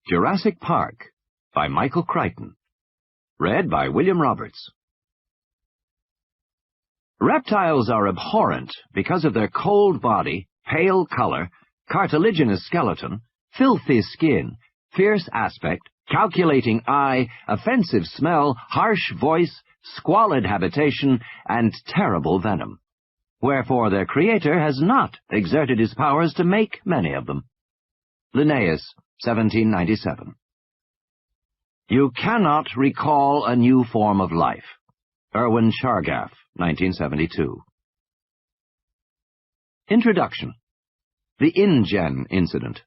Jurassic Park by Michael Crichton. Read by William Roberts. Reptiles are abhorrent because of their cold body, pale color, cartilaginous skeleton, filthy skin, fierce aspect, calculating eye, offensive smell, harsh voice, squalid habitation, and terrible venom. Wherefore their creator has not exerted his powers to make many of them. Linnaeus, 1797. You cannot recall a new form of life. Irwin Chargaff, 1972. Introduction. The InGen Incident.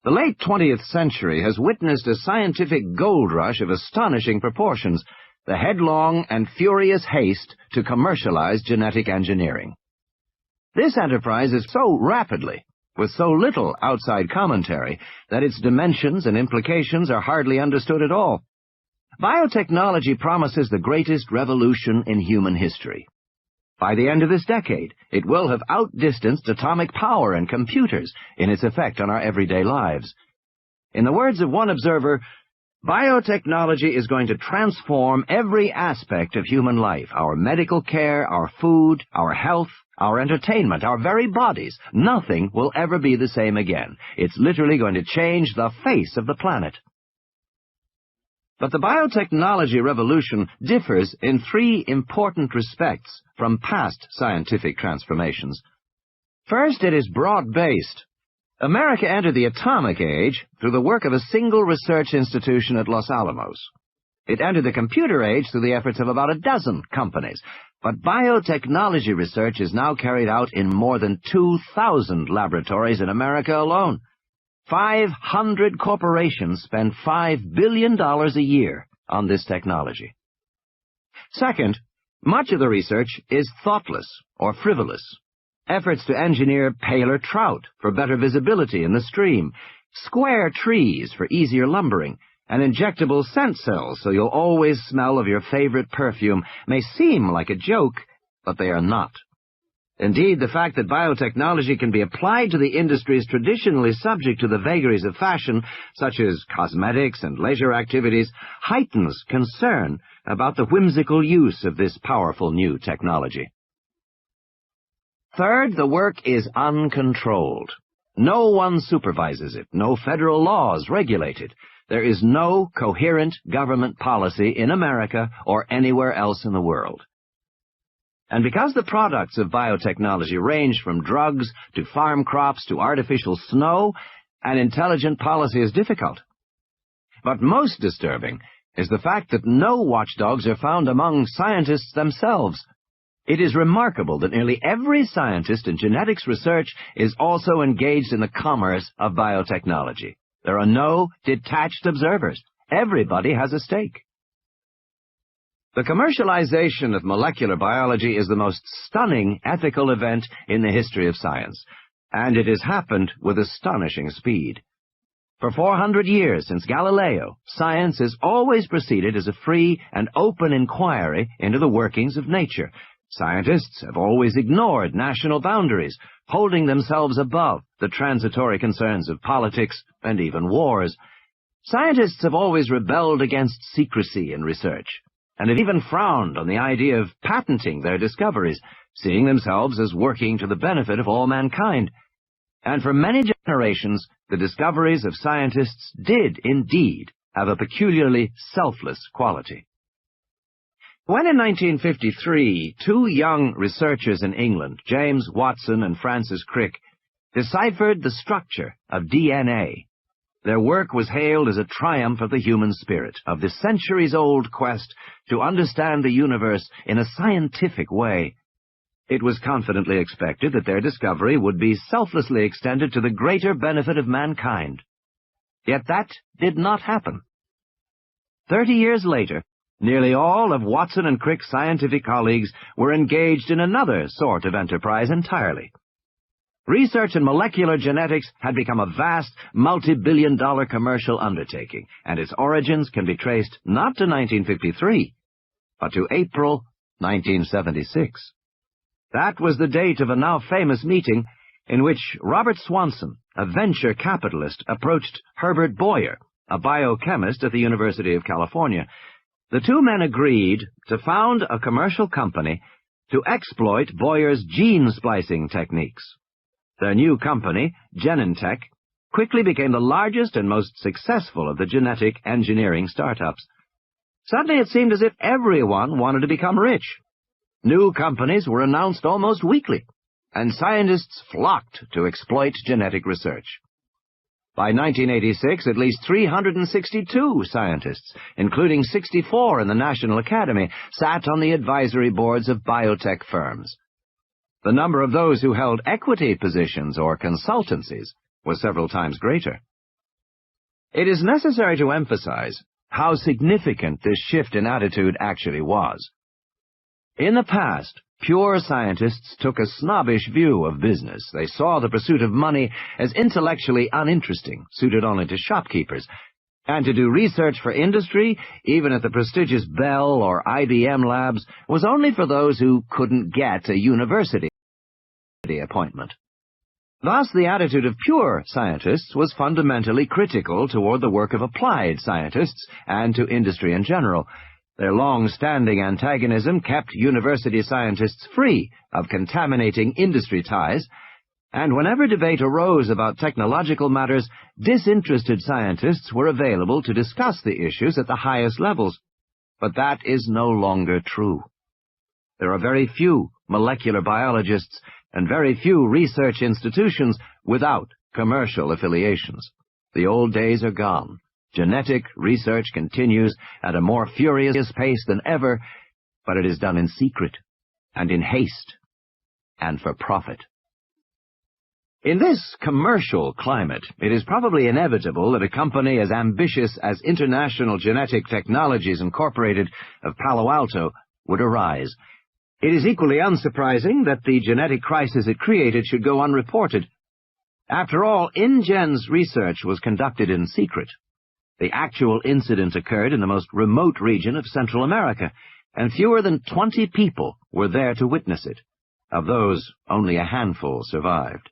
The late 20th century has witnessed a scientific gold rush of astonishing proportions, the headlong and furious haste to commercialize genetic engineering. This enterprise is so rapidly, with so little outside commentary, that its dimensions and implications are hardly understood at all. Biotechnology promises the greatest revolution in human history. By the end of this decade, it will have outdistanced atomic power and computers in its effect on our everyday lives. In the words of one observer, biotechnology is going to transform every aspect of human life, our medical care, our food, our health, our entertainment, our very bodies. Nothing will ever be the same again. It's literally going to change the face of the planet. But the biotechnology revolution differs in three important respects from past scientific transformations. First, it is broad-based. America entered the atomic age through the work of a single research institution at Los Alamos. It entered the computer age through the efforts of about a dozen companies. But biotechnology research is now carried out in more than 2,000 laboratories in America alone. 500 corporations spend $5 billion a year on this technology. Second, much of the research is thoughtless or frivolous. Efforts to engineer paler trout for better visibility in the stream, square trees for easier lumbering, and injectable scent cells so you'll always smell of your favorite perfume may seem like a joke, but they are not. Indeed, the fact that biotechnology can be applied to the industries traditionally subject to the vagaries of fashion, such as cosmetics and leisure activities, heightens concern about the whimsical use of this powerful new technology. Third, the work is uncontrolled. No one supervises it. No federal laws regulate it. There is no coherent government policy in America or anywhere else in the world. And because the products of biotechnology range from drugs to farm crops to artificial snow, an intelligent policy is difficult. But most disturbing is the fact that no watchdogs are found among scientists themselves. It is remarkable that nearly every scientist in genetics research is also engaged in the commerce of biotechnology. There are no detached observers. Everybody has a stake. The commercialization of molecular biology is the most stunning ethical event in the history of science, and it has happened with astonishing speed. For 400 years since Galileo, science has always proceeded as a free and open inquiry into the workings of nature. Scientists have always ignored national boundaries, holding themselves above the transitory concerns of politics and even wars. Scientists have always rebelled against secrecy in research, and have even frowned on the idea of patenting their discoveries, seeing themselves as working to the benefit of all mankind. And for many generations, the discoveries of scientists did indeed have a peculiarly selfless quality. When in 1953, two young researchers in England, James Watson and Francis Crick, deciphered the structure of DNA, their work was hailed as a triumph of the human spirit, of the centuries-old quest to understand the universe in a scientific way. It was confidently expected that their discovery would be selflessly extended to the greater benefit of mankind. Yet that did not happen. 30 years later, nearly all of Watson and Crick's scientific colleagues were engaged in another sort of enterprise entirely. Research in molecular genetics had become a vast, multi-billion-dollar commercial undertaking, and its origins can be traced not to 1953, but to April 1976. That was the date of a now famous meeting in which Robert Swanson, a venture capitalist approached Herbert Boyer, a biochemist at the University of California. The two men agreed to found a commercial company to exploit Boyer's gene splicing techniques. Their new company, Genentech, quickly became the largest and most successful of the genetic engineering startups. Suddenly it seemed as if everyone wanted to become rich. New companies were announced almost weekly, and scientists flocked to exploit genetic research. By 1986, at least 362 scientists, including 64 in the National Academy, sat on the advisory boards of biotech firms. The number of those who held equity positions or consultancies was several times greater. It is necessary to emphasize how significant this shift in attitude actually was. In the past, pure scientists took a snobbish view of business. They saw the pursuit of money as intellectually uninteresting, suited only to shopkeepers. And to do research for industry, even at the prestigious Bell or IBM labs, was only for those who couldn't get a university appointment. Thus, the attitude of pure scientists was fundamentally critical toward the work of applied scientists and to industry in general. Their long-standing antagonism kept university scientists free of contaminating industry ties, and whenever debate arose about technological matters, disinterested scientists were available to discuss the issues at the highest levels. But that is no longer true. There are very few molecular biologists and very few research institutions without commercial affiliations. The old days are gone. Genetic research continues at a more furious pace than ever, but it is done in secret, and in haste, and for profit. In this commercial climate, it is probably inevitable that a company as ambitious as International Genetic Technologies Incorporated of Palo Alto would arise. It is equally unsurprising that the genetic crisis it created should go unreported. After all, InGen's research was conducted in secret. The actual incident occurred in the most remote region of Central America, and fewer than 20 people were there to witness it. Of those, only a handful survived.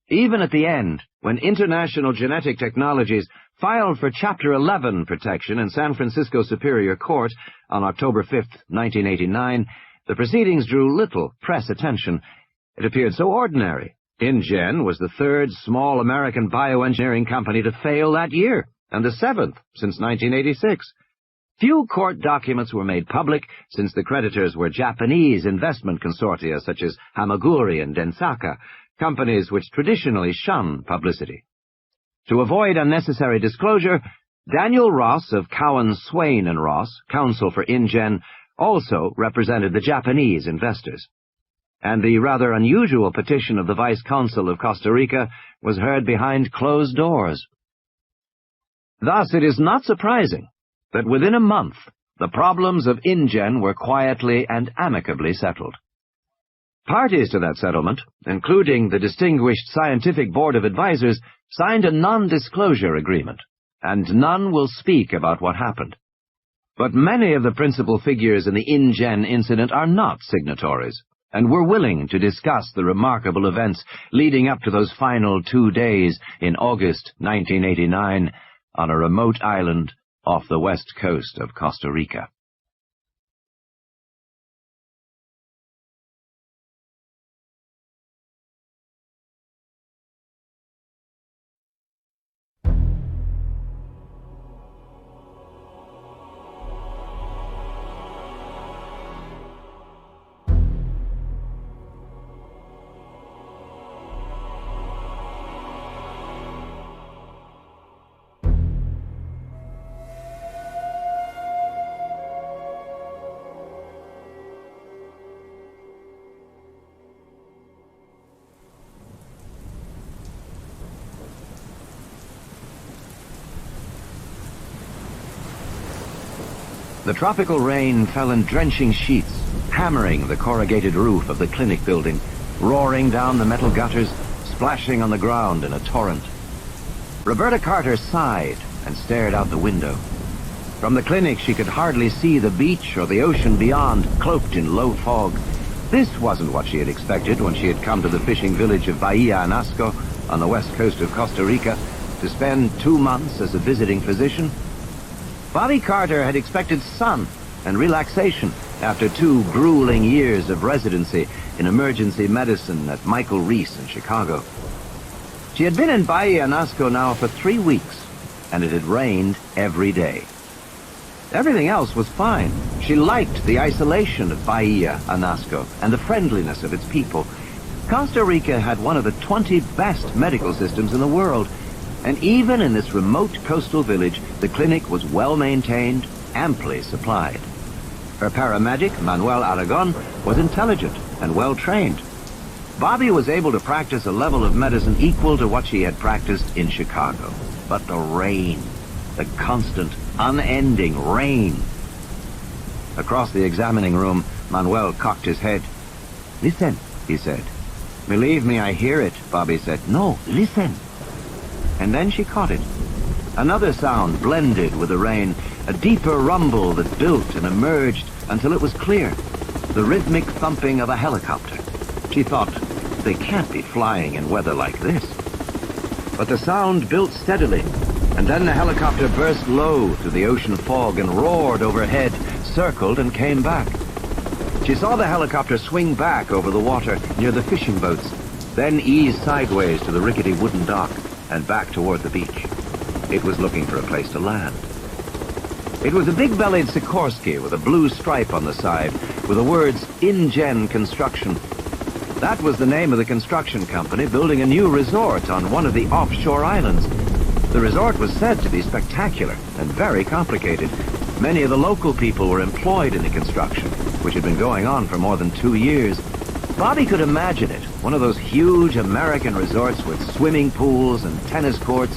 Even at the end, when International Genetic Technologies filed for Chapter 11 protection in San Francisco Superior Court on October 5, 1989, the proceedings drew little press attention. It appeared so ordinary. InGen was the third small American bioengineering company to fail that year, and the seventh since 1986. Few court documents were made public, since the creditors were Japanese investment consortia such as Hamaguri and Densaka, companies which traditionally shun publicity. To avoid unnecessary disclosure, Daniel Ross of Cowan, Swain & Ross, counsel for InGen, also represented the Japanese investors. And the rather unusual petition of the Vice Consul of Costa Rica was heard behind closed doors. Thus, it is not surprising that within a month, the problems of InGen were quietly and amicably settled. Parties to that settlement, including the distinguished Scientific Board of Advisors, signed a non-disclosure agreement, and none will speak about what happened. But many of the principal figures in the InGen incident are not signatories, and were willing to discuss the remarkable events leading up to those final 2 days in August 1989 on a remote island off the west coast of Costa Rica. The tropical rain fell in drenching sheets, hammering the corrugated roof of the clinic building, roaring down the metal gutters, splashing on the ground in a torrent. Roberta Carter sighed and stared out the window. From the clinic she could hardly see the beach or the ocean beyond, cloaked in low fog. This wasn't what she had expected when she had come to the fishing village of Bahia Anasco on the west coast of Costa Rica to spend 2 months as a visiting physician. Bobby Carter had expected sun and relaxation after 2 grueling years of residency in emergency medicine at Michael Reese in Chicago. She had been in Bahia Anasco now for 3 weeks, and it had rained every day. Everything else was fine. She liked the isolation of Bahia Anasco and the friendliness of its people. Costa Rica had one of the 20 best medical systems in the world, and even in this remote coastal village, the clinic was well-maintained, amply supplied. Her paramedic, Manuel Aragon, was intelligent and well-trained. Bobby was able to practice a level of medicine equal to what she had practiced in Chicago. But the rain, the constant, unending rain. Across the examining room, Manuel cocked his head. "Listen," he said. "Believe me, I hear it," Bobby said. "No, listen." And then she caught it. Another sound blended with the rain, a deeper rumble that built and emerged until it was clear. The rhythmic thumping of a helicopter. She thought, they can't be flying in weather like this. But the sound built steadily, and then the helicopter burst low through the ocean fog and roared overhead, circled and came back. She saw the helicopter swing back over the water near the fishing boats, then ease sideways to the rickety wooden dock and back toward the beach. It was looking for a place to land. It was a big-bellied Sikorsky with a blue stripe on the side, with the words InGen Construction. That was the name of the construction company building a new resort on one of the offshore islands. The resort was said to be spectacular and very complicated. Many of the local people were employed in the construction, which had been going on for more than 2 years. Bobby could imagine it, one of those huge American resorts with swimming pools and tennis courts,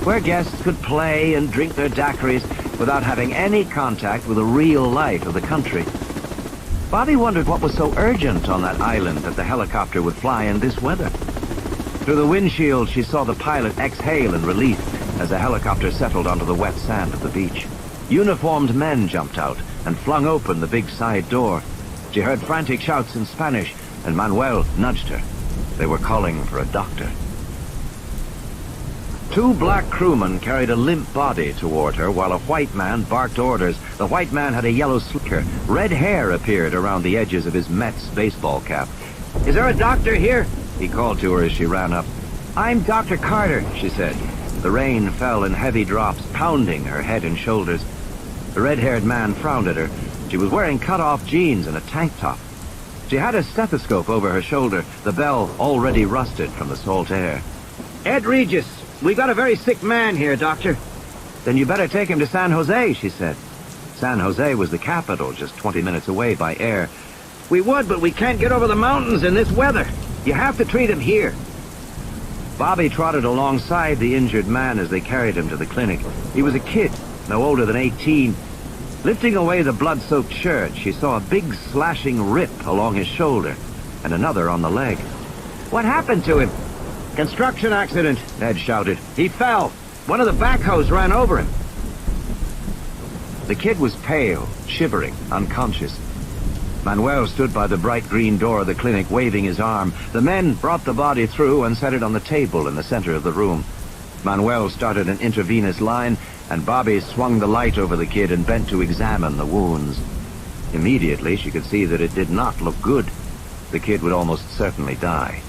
where guests could play and drink their daiquiris without having any contact with the real life of the country. Bobby wondered what was so urgent on that island that the helicopter would fly in this weather. Through the windshield, she saw the pilot exhale in relief as the helicopter settled onto the wet sand of the beach. Uniformed men jumped out and flung open the big side door. She heard frantic shouts in Spanish, and Manuel nudged her. They were calling for a doctor. 2 black crewmen carried a limp body toward her while a white man barked orders. The white man had a yellow slicker. Red hair appeared around the edges of his Mets baseball cap. "Is there a doctor here?" he called to her as she ran up. "I'm Dr. Carter," she said. The rain fell in heavy drops, pounding her head and shoulders. The red-haired man frowned at her. She was wearing cut-off jeans and a tank top. She had a stethoscope over her shoulder, the bell already rusted from the salt air. "Ed Regis, we got a very sick man here, Doctor." "Then you better take him to San Jose," she said. San Jose was the capital, just 20 minutes away by air. "We would, but we can't get over the mountains in this weather. You have to treat him here." Bobby trotted alongside the injured man as they carried him to the clinic. He was a kid, no older than 18. Lifting away the blood-soaked shirt, she saw a big slashing rip along his shoulder and another on the leg. "What happened to him?" "Construction accident," Ed shouted. "He fell. One of the backhoes ran over him." The kid was pale, shivering, unconscious. Manuel stood by the bright green door of the clinic, waving his arm. The men brought the body through and set it on the table in the center of the room. Manuel started an intravenous line, and Bobby swung the light over the kid and bent to examine the wounds. Immediately, she could see that it did not look good. The kid would almost certainly die.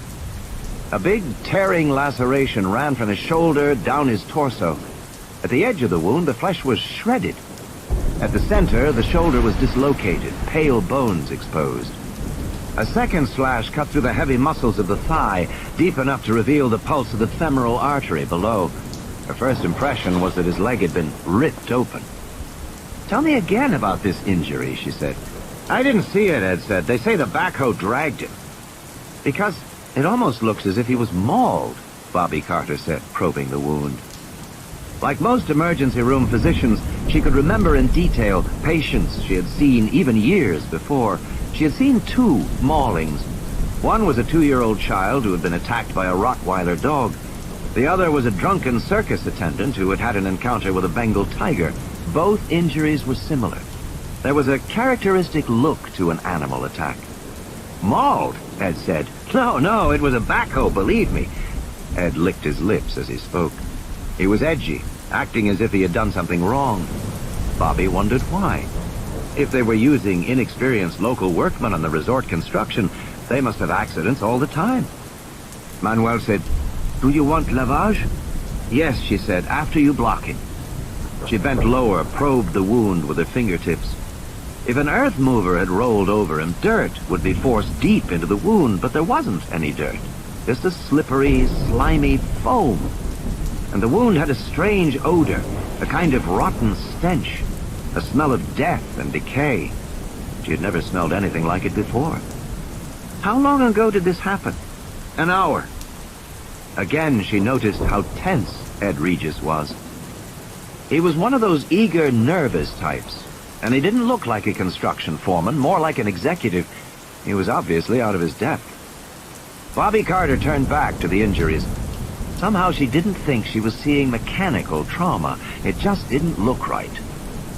A big, tearing laceration ran from his shoulder down his torso. At the edge of the wound, the flesh was shredded. At the center, the shoulder was dislocated, pale bones exposed. A second slash cut through the heavy muscles of the thigh, deep enough to reveal the pulse of the femoral artery below. Her first impression was that his leg had been ripped open. "Tell me again about this injury," she said. "I didn't see it," Ed said. "They say the backhoe dragged him." "Because it almost looks as if he was mauled," Bobby Carter said, probing the wound. Like most emergency room physicians, she could remember in detail patients she had seen even years before. She had seen 2 maulings. One was a 2-year-old child who had been attacked by a Rottweiler dog. The other was a drunken circus attendant who had had an encounter with a Bengal tiger. Both injuries were similar. There was a characteristic look to an animal attack. Mauled, Ed said. No, it was a backhoe, believe me. Ed licked his lips as he spoke. He was edgy, acting as if he had done something wrong. Bobby wondered why. If they were using inexperienced local workmen on the resort construction, they must have accidents all the time. Manuel said, "Do you want lavage?" "Yes," she said, "after you block him." She bent lower, probed the wound with her fingertips. If an earth mover had rolled over him, dirt would be forced deep into the wound, but there wasn't any dirt. Just a slippery, slimy foam. And the wound had a strange odor, a kind of rotten stench, a smell of death and decay. She had never smelled anything like it before. How long ago did this happen? An hour. Again, she noticed how tense Ed Regis was. He was one of those eager, nervous types, and he didn't look like a construction foreman, more like an executive. He was obviously out of his depth. Bobby Carter turned back to the injuries. Somehow she didn't think she was seeing mechanical trauma. It just didn't look right.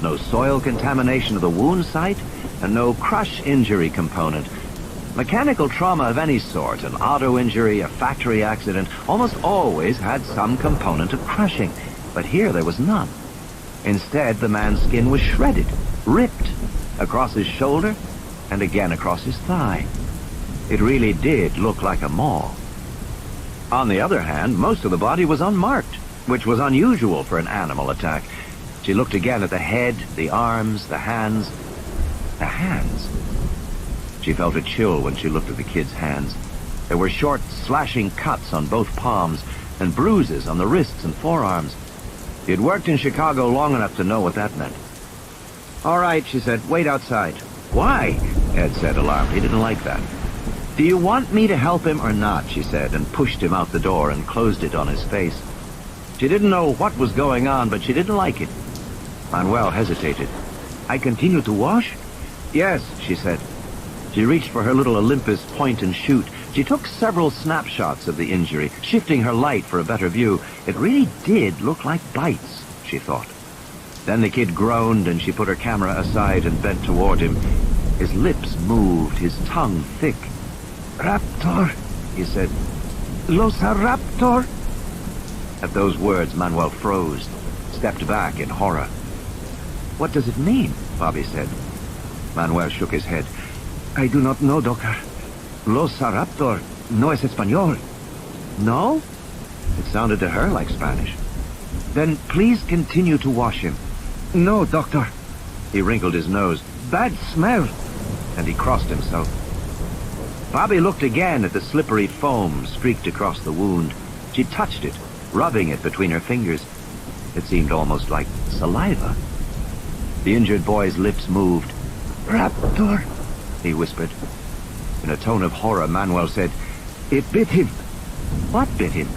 No soil contamination of the wound site, and no crush injury component. Mechanical trauma of any sort, an auto injury, a factory accident, almost always had some component of crushing. But here there was none. Instead, the man's skin was shredded, ripped, across his shoulder, and again across his thigh. It really did look like a maul. On the other hand, most of the body was unmarked, which was unusual for an animal attack. She looked again at the head, the arms, the hands. The hands. She felt a chill when she looked at the kid's hands. There were short, slashing cuts on both palms, and bruises on the wrists and forearms. He had worked in Chicago long enough to know what that meant. "All right," she said, "wait outside." "Why?" Ed said, alarmed. He didn't like that. "Do you want me to help him or not?" she said, and pushed him out the door and closed it on his face. She didn't know what was going on, but she didn't like it. Manuel hesitated. "I continue to wash?" "Yes," she said. She reached for her little Olympus point and shoot. She took several snapshots of the injury, shifting her light for a better view. It really did look like bites, she thought. Then the kid groaned, and she put her camera aside and bent toward him. His lips moved, his tongue thick. "Raptor," he said. "Los a Raptor." At those words, Manuel froze, stepped back in horror. "What does it mean?" Bobby said. Manuel shook his head. "I do not know, Doctor. Los a Raptor no es español." "No?" It sounded to her like Spanish. "Then please continue to wash him." "No, Doctor." He wrinkled his nose. "Bad smell." And he crossed himself. Bobby looked again at the slippery foam streaked across the wound. She touched it, rubbing it between her fingers. It seemed almost like saliva. The injured boy's lips moved. "Raptor," he whispered. In a tone of horror, Manuel said, "It bit him." "What bit him?"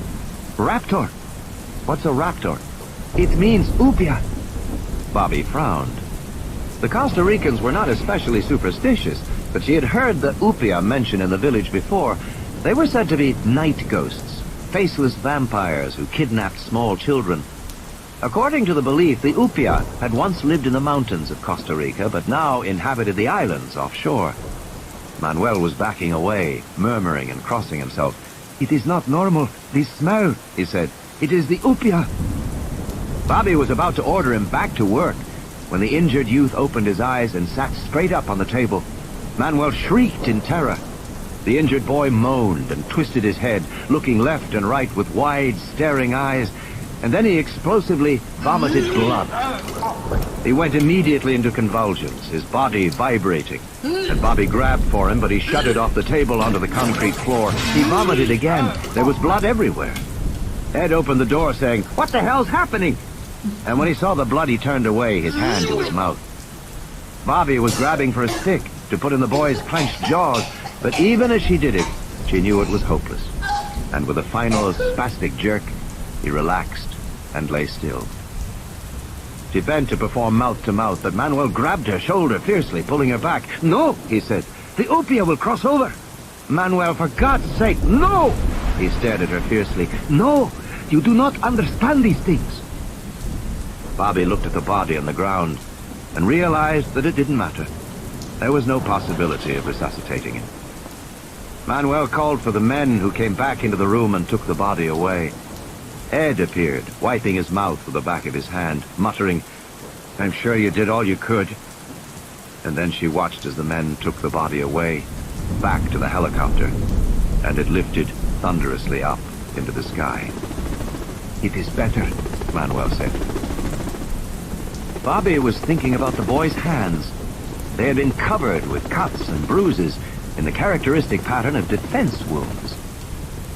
"Raptor." "What's a raptor?" "It means upia." Bobby frowned. The Costa Ricans were not especially superstitious, but she had heard the upia mentioned in the village before. They were said to be night ghosts, faceless vampires who kidnapped small children. According to the belief, the upia had once lived in the mountains of Costa Rica, but now inhabited the islands offshore. Manuel was backing away, murmuring and crossing himself. "It is not normal, this smell," he said. "It is the upia." Bobby was about to order him back to work when the injured youth opened his eyes and sat straight up on the table. Manuel shrieked in terror. The injured boy moaned and twisted his head, looking left and right with wide, staring eyes, and then he explosively vomited blood. He went immediately into convulsions, his body vibrating, and Bobby grabbed for him, but he shuddered off the table onto the concrete floor. He vomited again. There was blood everywhere. Ed opened the door, saying, "What the hell's happening?" And when he saw the blood, he turned away, his hand to his mouth. Bobby was grabbing for a stick to put in the boy's clenched jaws, but even as she did it, she knew it was hopeless. And with a final spastic jerk, he relaxed and lay still. She bent to perform mouth-to-mouth, but Manuel grabbed her shoulder fiercely, pulling her back. "No," he said. "The upia will cross over." "Manuel, for God's sake, no!" He stared at her fiercely. "No! You do not understand these things." Bobby looked at the body on the ground and realized that it didn't matter. There was no possibility of resuscitating him. Manuel called for the men, who came back into the room and took the body away. Ed appeared, wiping his mouth with the back of his hand, muttering, "I'm sure you did all you could." And then she watched as the men took the body away, back to the helicopter, and it lifted thunderously up into the sky. "It is better," Manuel said. Bobby was thinking about the boy's hands. They had been covered with cuts and bruises in the characteristic pattern of defense wounds.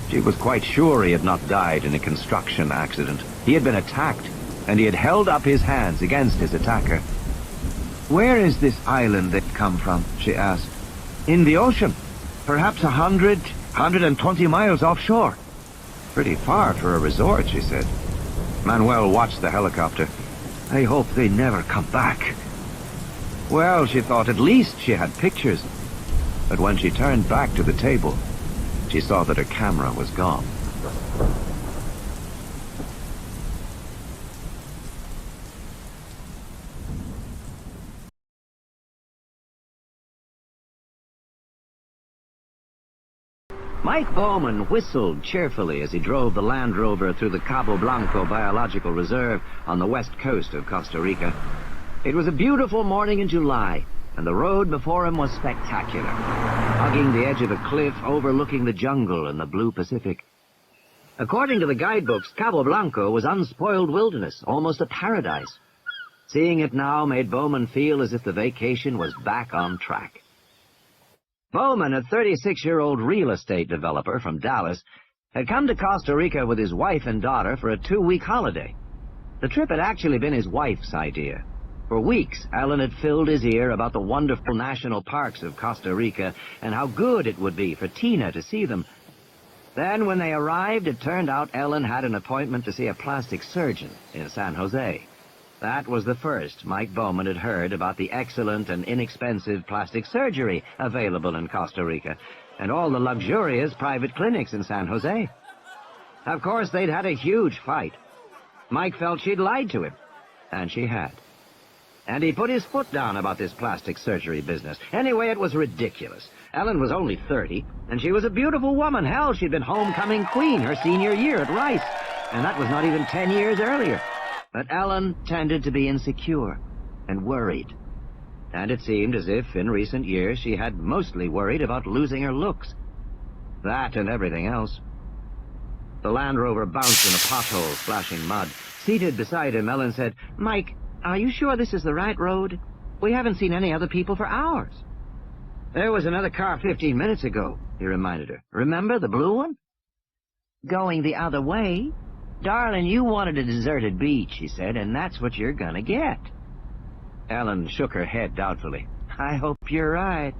She was quite sure he had not died in a construction accident. He had been attacked, and he had held up his hands against his attacker. "Where is this island they've come from?" she asked. "In the ocean. Perhaps 120 miles offshore." "Pretty far for a resort," she said. Manuel watched the helicopter. "I hope they never come back." Well, she thought, at least she had pictures. But when she turned back to the table, she saw that her camera was gone. Mike Bowman whistled cheerfully as he drove the Land Rover through the Cabo Blanco Biological Reserve on the west coast of Costa Rica. It was a beautiful morning in July, and the road before him was spectacular, hugging the edge of a cliff overlooking the jungle and the blue Pacific. According to the guidebooks, Cabo Blanco was unspoiled wilderness, almost a paradise. Seeing it now made Bowman feel as if the vacation was back on track. Bowman, a 36-year-old real estate developer from Dallas, had come to Costa Rica with his wife and daughter for a 2-week holiday. The trip had actually been his wife's idea. For weeks, Ellen had filled his ear about the wonderful national parks of Costa Rica and how good it would be for Tina to see them. Then, when they arrived, it turned out Ellen had an appointment to see a plastic surgeon in San Jose. That was the first Mike Bowman had heard about the excellent and inexpensive plastic surgery available in Costa Rica, and all the luxurious private clinics in San Jose. Of course, they'd had a huge fight. Mike felt she'd lied to him, and she had. And he put his foot down about this plastic surgery business. Anyway, it was ridiculous. Ellen was only 30, and she was a beautiful woman. Hell, she'd been homecoming queen her senior year at Rice, and that was not even 10 years earlier. But Ellen tended to be insecure and worried. And it seemed as if, in recent years, she had mostly worried about losing her looks. That and everything else. The Land Rover bounced in a pothole, splashing mud. Seated beside him, Ellen said, "Mike, are you sure this is the right road? We haven't seen any other people for hours." "There was another car 15 minutes ago," he reminded her. "Remember, the blue one?" "Going the other way? Darling, you wanted a deserted beach," he said, "and that's what you're gonna get." Ellen shook her head doubtfully. "I hope you're right."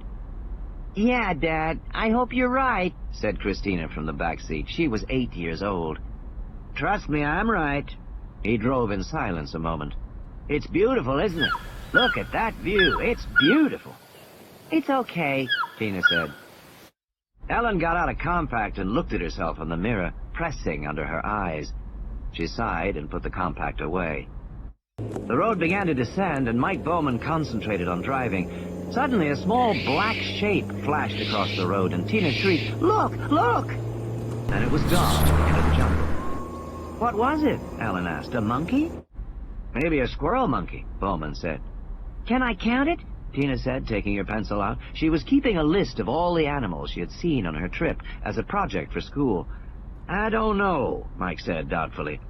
"Yeah, Dad, I hope you're right," said Christina from the back seat. She was 8 years old. "Trust me, I'm right." He drove in silence a moment. "It's beautiful, isn't it? Look at that view. It's beautiful." "It's okay," Tina said. Ellen got out a compact and looked at herself in the mirror, pressing under her eyes. She sighed and put the compact away. The road began to descend, and Mike Bowman concentrated on driving. Suddenly, a small black shape flashed across the road, and Tina shrieked, "Look! Look!" And it was gone into the jungle. "What was it?" Ellen asked. "A monkey?" "Maybe a squirrel monkey," Bowman said. "Can I count it?" Tina said, taking her pencil out. She was keeping a list of all the animals she had seen on her trip as a project for school. "I don't know," Mike said doubtfully.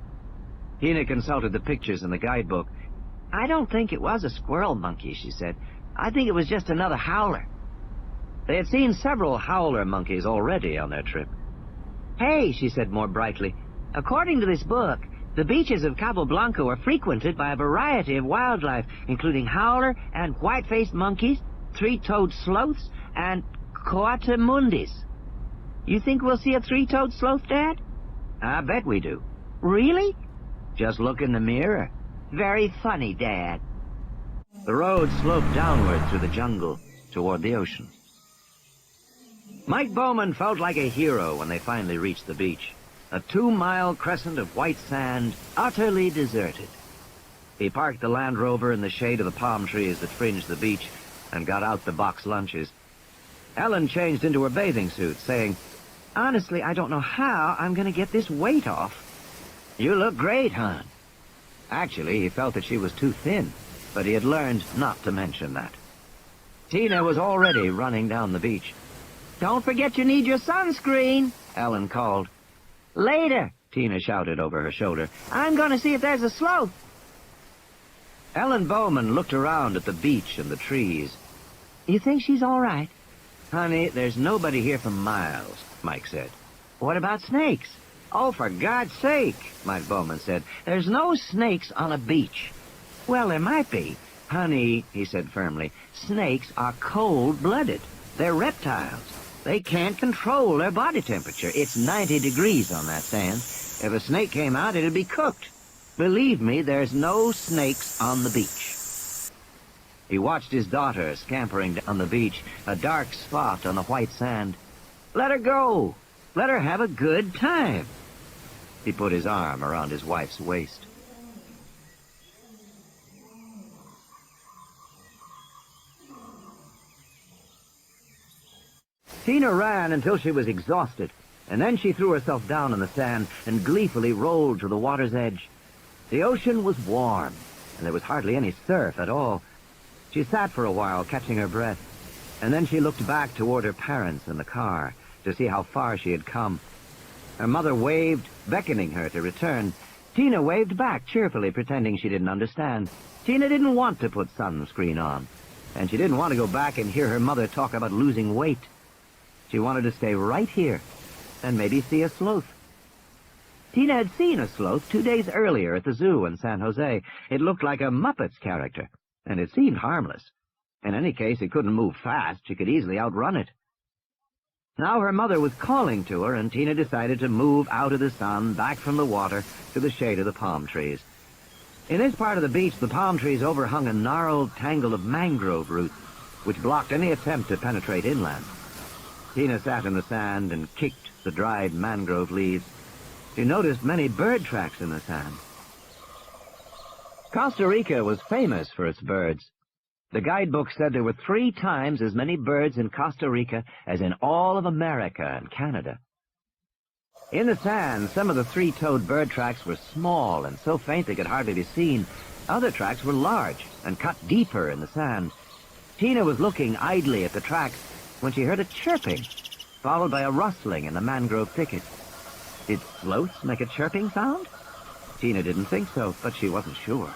Tina consulted the pictures in the guidebook. "I don't think it was a squirrel monkey," she said. "I think it was just another howler." They had seen several howler monkeys already on their trip. "Hey," she said more brightly, "according to this book, the beaches of Cabo Blanco are frequented by a variety of wildlife, including howler and white-faced monkeys, three-toed sloths, and coatimundis. You think we'll see a three-toed sloth, Dad?" "I bet we do." "Really?" "Just look in the mirror." "Very funny, Dad." The road sloped downward through the jungle toward the ocean. Mike Bowman felt like a hero when they finally reached the beach. A 2-mile crescent of white sand, utterly deserted. He parked the Land Rover in the shade of the palm trees that fringed the beach and got out the box lunches. Ellen changed into her bathing suit, saying, "Honestly, I don't know how I'm going to get this weight off." "You look great, hon." Actually, he felt that she was too thin, but he had learned not to mention that. Tina was already running down the beach. "Don't forget you need your sunscreen," Ellen called. "Later," Tina shouted over her shoulder. "I'm going to see if there's a sloth." Ellen Bowman looked around at the beach and the trees. "You think she's all right?" "Honey, there's nobody here for miles," Mike said. "What about snakes?" "Oh, for God's sake," Mike Bowman said. "There's no snakes on a beach." "Well, there might be." "Honey," he said firmly, "snakes are cold-blooded. They're reptiles. They can't control their body temperature. It's 90 degrees on that sand. If a snake came out, it'd be cooked. Believe me, there's no snakes on the beach." He watched his daughter scampering down the beach, a dark spot on the white sand. "Let her go. Let her have a good time." He put his arm around his wife's waist. Tina ran until she was exhausted, and then she threw herself down on the sand and gleefully rolled to the water's edge. The ocean was warm, and there was hardly any surf at all. She sat for a while, catching her breath, and then she looked back toward her parents in the car to see how far she had come. Her mother waved, beckoning her to return. Tina waved back cheerfully, pretending she didn't understand. Tina didn't want to put sunscreen on, and she didn't want to go back and hear her mother talk about losing weight. She wanted to stay right here and maybe see a sloth. Tina had seen a sloth 2 days earlier at the zoo in San Jose. It looked like a Muppets character, and it seemed harmless. In any case, it couldn't move fast. She could easily outrun it. Now her mother was calling to her, and Tina decided to move out of the sun, back from the water, to the shade of the palm trees. In this part of the beach, the palm trees overhung a gnarled tangle of mangrove roots, which blocked any attempt to penetrate inland. Tina sat in the sand and kicked the dried mangrove leaves. She noticed many bird tracks in the sand. Costa Rica was famous for its birds. The guidebook said there were 3 times as many birds in Costa Rica as in all of America and Canada. In the sand, some of the 3-toed bird tracks were small and so faint they could hardly be seen. Other tracks were large and cut deeper in the sand. Tina was looking idly at the tracks when she heard a chirping, followed by a rustling in the mangrove thicket. Did sloths make a chirping sound? Tina didn't think so, but she wasn't sure.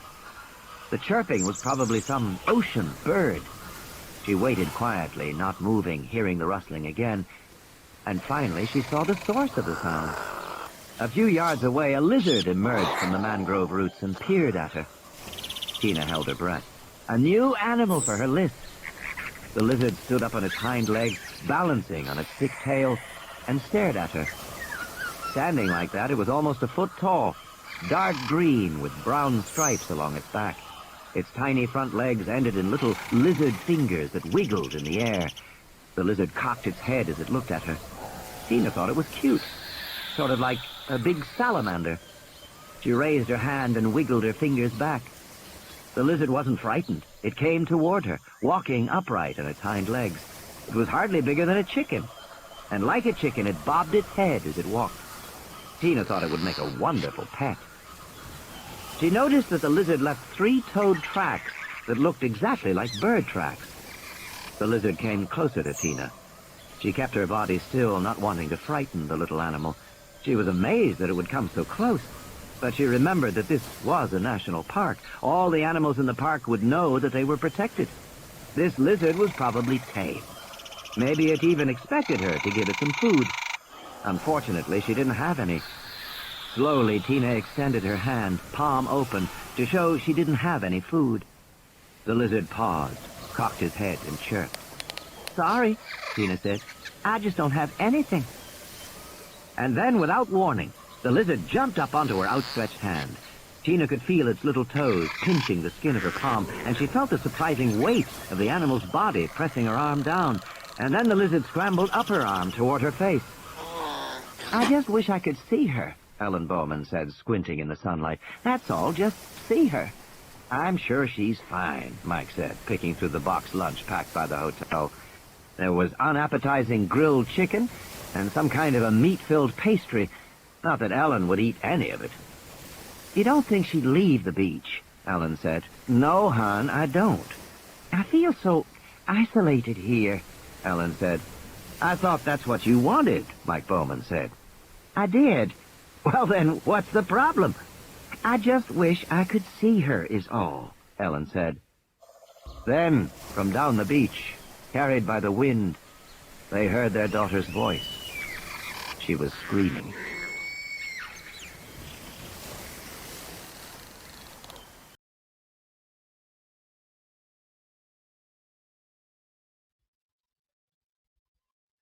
The chirping was probably some ocean bird. She waited quietly, not moving, hearing the rustling again, and finally she saw the source of the sound. A few yards away, a lizard emerged from the mangrove roots and peered at her. Tina held her breath. A new animal for her list. The lizard stood up on its hind legs, balancing on its thick tail, and stared at her. Standing like that, it was almost a foot tall, dark green with brown stripes along its back. Its tiny front legs ended in little lizard fingers that wiggled in the air. The lizard cocked its head as it looked at her. Tina thought it was cute, sort of like a big salamander. She raised her hand and wiggled her fingers back. The lizard wasn't frightened. It came toward her, walking upright on its hind legs. It was hardly bigger than a chicken, and like a chicken, it bobbed its head as it walked. Tina thought it would make a wonderful pet. She noticed that the lizard left 3-toed tracks that looked exactly like bird tracks. The lizard came closer to Tina. She kept her body still, not wanting to frighten the little animal. She was amazed that it would come so close. But she remembered that this was a national park. All the animals in the park would know that they were protected. This lizard was probably tame. Maybe it even expected her to give it some food. Unfortunately, she didn't have any. Slowly, Tina extended her hand, palm open, to show she didn't have any food. The lizard paused, cocked his head, and chirped. "Sorry," Tina said. "I just don't have anything." And then, without warning, the lizard jumped up onto her outstretched hand. Tina could feel its little toes pinching the skin of her palm, and she felt the surprising weight of the animal's body pressing her arm down. And then the lizard scrambled up her arm toward her face. "I just wish I could see her," Ellen Bowman said, squinting in the sunlight. "That's all, just see her." "I'm sure she's fine," Mike said, picking through the box lunch packed by the hotel. There was unappetizing grilled chicken and some kind of a meat-filled pastry. Not that Ellen would eat any of it. "You don't think she'd leave the beach?" Ellen said. "No, hon, I don't. I feel so isolated here," Ellen said. "I thought that's what you wanted," Mike Bowman said. "I did. Well, then, what's the problem?" "I just wish I could see her, is all," Ellen said. Then, from down the beach, carried by the wind, they heard their daughter's voice. She was screaming.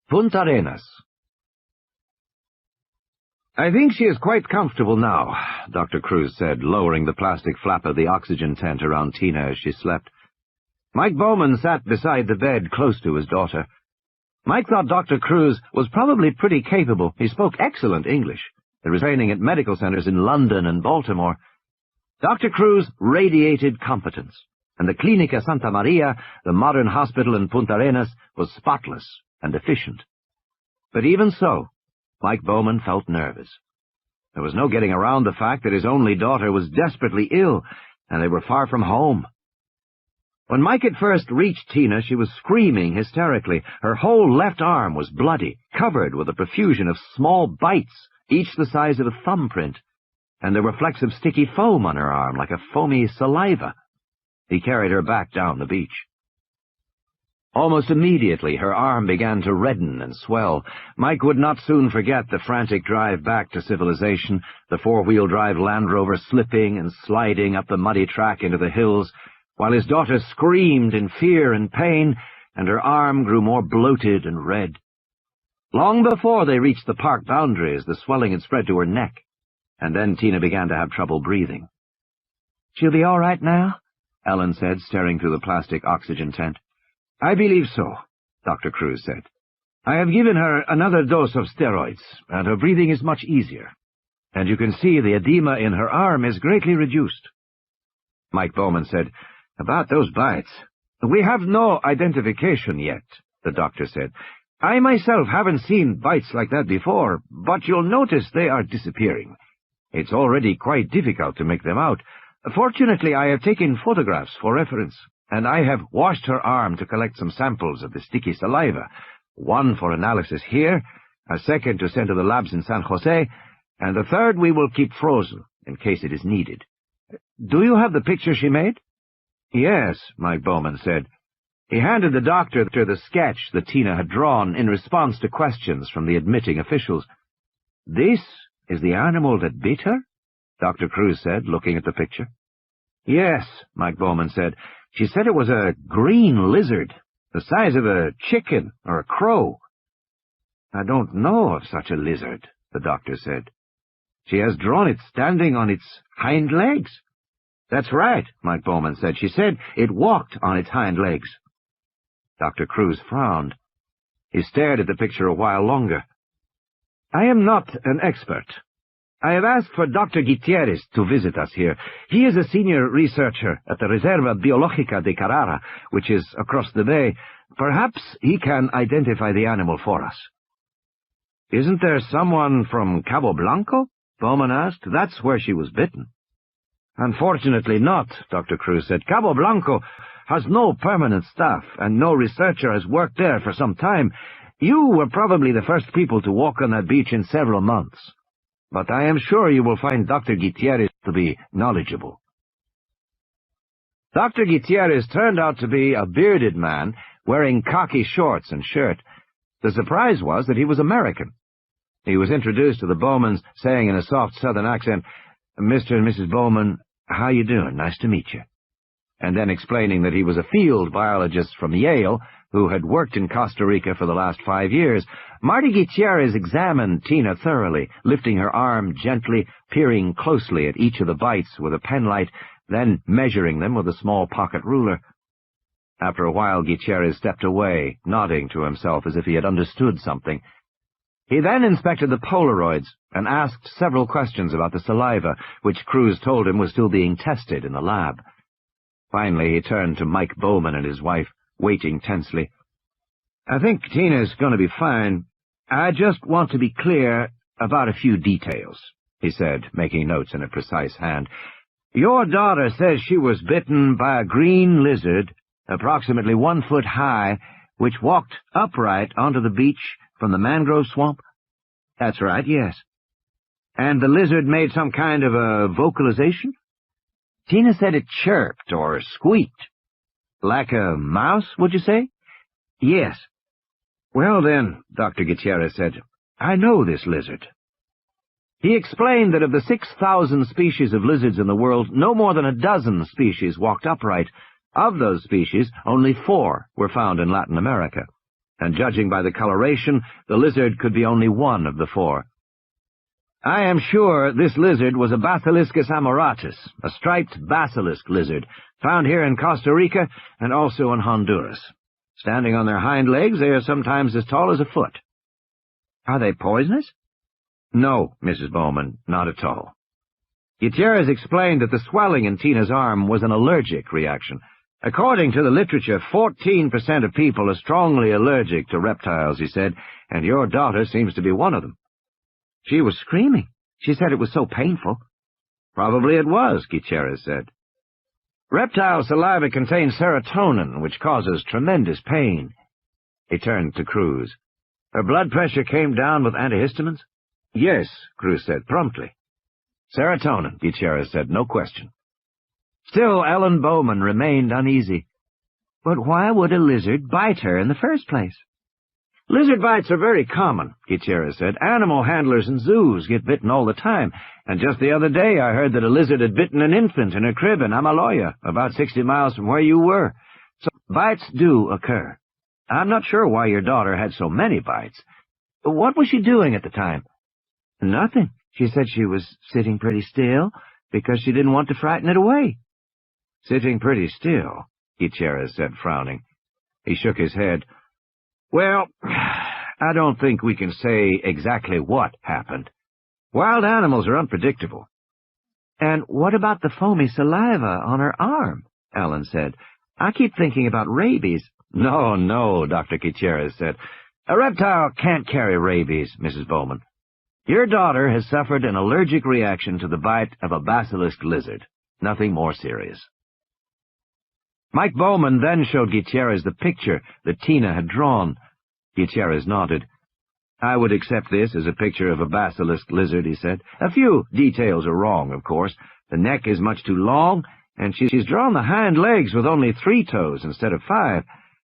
Punta Arenas. "I think she is quite comfortable now," Dr. Cruz said, lowering the plastic flap of the oxygen tent around Tina as she slept. Mike Bowman sat beside the bed close to his daughter. Mike thought Dr. Cruz was probably pretty capable. He spoke excellent English. There was training at medical centers in London and Baltimore. Dr. Cruz radiated competence, and the Clínica Santa Maria, the modern hospital in Punta Arenas, was spotless and efficient. But even so, Mike Bowman felt nervous. There was no getting around the fact that his only daughter was desperately ill, and they were far from home. When Mike had first reached Tina, she was screaming hysterically. Her whole left arm was bloody, covered with a profusion of small bites, each the size of a thumbprint, and there were flecks of sticky foam on her arm, like a foamy saliva. He carried her back down the beach. Almost immediately, her arm began to redden and swell. Mike would not soon forget the frantic drive back to civilization, the four-wheel-drive Land Rover slipping and sliding up the muddy track into the hills, while his daughter screamed in fear and pain, and her arm grew more bloated and red. Long before they reached the park boundaries, the swelling had spread to her neck, and then Tina began to have trouble breathing. "She'll be all right now?" Ellen said, staring through the plastic oxygen tent. "I believe so," Dr. Cruz said. "I have given her another dose of steroids, and her breathing is much easier. And you can see the edema in her arm is greatly reduced." Mike Bowman said, "About those bites, we have no identification yet," the doctor said. "I myself haven't seen bites like that before, but you'll notice they are disappearing. It's already quite difficult to make them out. Fortunately, I have taken photographs for reference, and I have washed her arm to collect some samples of the sticky saliva, one for analysis here, a second to send to the labs in San Jose, and the third we will keep frozen in case it is needed. Do you have the picture she made?" "Yes," Mike Bowman said. He handed the doctor the sketch that Tina had drawn in response to questions from the admitting officials. "This is the animal that bit her?" Dr. Cruz said, looking at the picture. "Yes," Mike Bowman said. "She said it was a green lizard, the size of a chicken or a crow." "I don't know of such a lizard," the doctor said. "She has drawn it standing on its hind legs." "That's right," Mike Bowman said. "She said it walked on its hind legs." Dr. Cruz frowned. He stared at the picture a while longer. "I am not an expert. I have asked for Dr. Gutierrez to visit us here. He is a senior researcher at the Reserva Biológica de Carrara, which is across the bay. Perhaps he can identify the animal for us." "Isn't there someone from Cabo Blanco?" Bowman asked. "That's where she was bitten." "Unfortunately not," Dr. Cruz said. "Cabo Blanco has no permanent staff, and no researcher has worked there for some time. You were probably the first people to walk on that beach in several months. But I am sure you will find Dr. Gutierrez to be knowledgeable." Dr. Gutierrez turned out to be a bearded man wearing khaki shorts and shirt. The surprise was that he was American. He was introduced to the Bowmans, saying in a soft southern accent, "Mr. and Mrs. Bowman, how you doing? Nice to meet you." And then explaining that he was a field biologist from Yale who had worked in Costa Rica for the last 5 years. Marty Gutierrez examined Tina thoroughly, lifting her arm gently, peering closely at each of the bites with a penlight, then measuring them with a small pocket ruler. After a while, Gutierrez stepped away, nodding to himself as if he had understood something. He then inspected the Polaroids and asked several questions about the saliva, which Cruz told him was still being tested in the lab. Finally, he turned to Mike Bowman and his wife, waiting tensely. I think Tina's going to be fine. I just want to be clear about a few details, he said, making notes in a precise hand. Your daughter says she was bitten by a green lizard, approximately 1 foot high, which walked upright onto the beach from the mangrove swamp? That's right, yes. And the lizard made some kind of a vocalization? Tina said it chirped or squeaked. Like a mouse, would you say? Yes. Well then, Dr. Gutierrez said, I know this lizard. He explained that of the 6,000 species of lizards in the world, no more than a dozen species walked upright. Of those species, only 4 were found in Latin America, and judging by the coloration, the lizard could be only one of the 4. I am sure this lizard was a Basiliscus amoratus, a striped basilisk lizard, found here in Costa Rica and also in Honduras. Standing on their hind legs, they are sometimes as tall as a foot. Are they poisonous? No, Mrs. Bowman, not at all. Gutierrez explained that the swelling in Tina's arm was an allergic reaction. According to the literature, 14% of people are strongly allergic to reptiles, he said, and your daughter seems to be one of them. She was screaming. She said it was so painful. Probably it was, Gutierrez said. Reptile saliva contains serotonin, which causes tremendous pain. He turned to Cruz. Her blood pressure came down with antihistamines? Yes, Cruz said promptly. Serotonin, Gutierrez said, no question. Still, Ellen Bowman remained uneasy. But why would a lizard bite her in the first place? Lizard bites are very common, Gutierrez said. Animal handlers in zoos get bitten all the time, and just the other day I heard that a lizard had bitten an infant in her crib in Amaloya, about 60 miles from where you were. So bites do occur. I'm not sure why your daughter had so many bites. What was she doing at the time? Nothing. She said she was sitting pretty still because she didn't want to frighten it away. Sitting pretty still, Gutierrez said, frowning. He shook his head. Well, I don't think we can say exactly what happened. Wild animals are unpredictable. And what about the foamy saliva on her arm? Ellen said. I keep thinking about rabies. No, Dr. Gutierrez said. A reptile can't carry rabies, Mrs. Bowman. Your daughter has suffered an allergic reaction to the bite of a basilisk lizard. Nothing more serious. Mike Bowman then showed Gutierrez the picture that Tina had drawn. Gutierrez nodded. I would accept this as a picture of a basilisk lizard, he said. A few details are wrong, of course. The neck is much too long, and she's drawn the hind legs with only 3 toes instead of 5.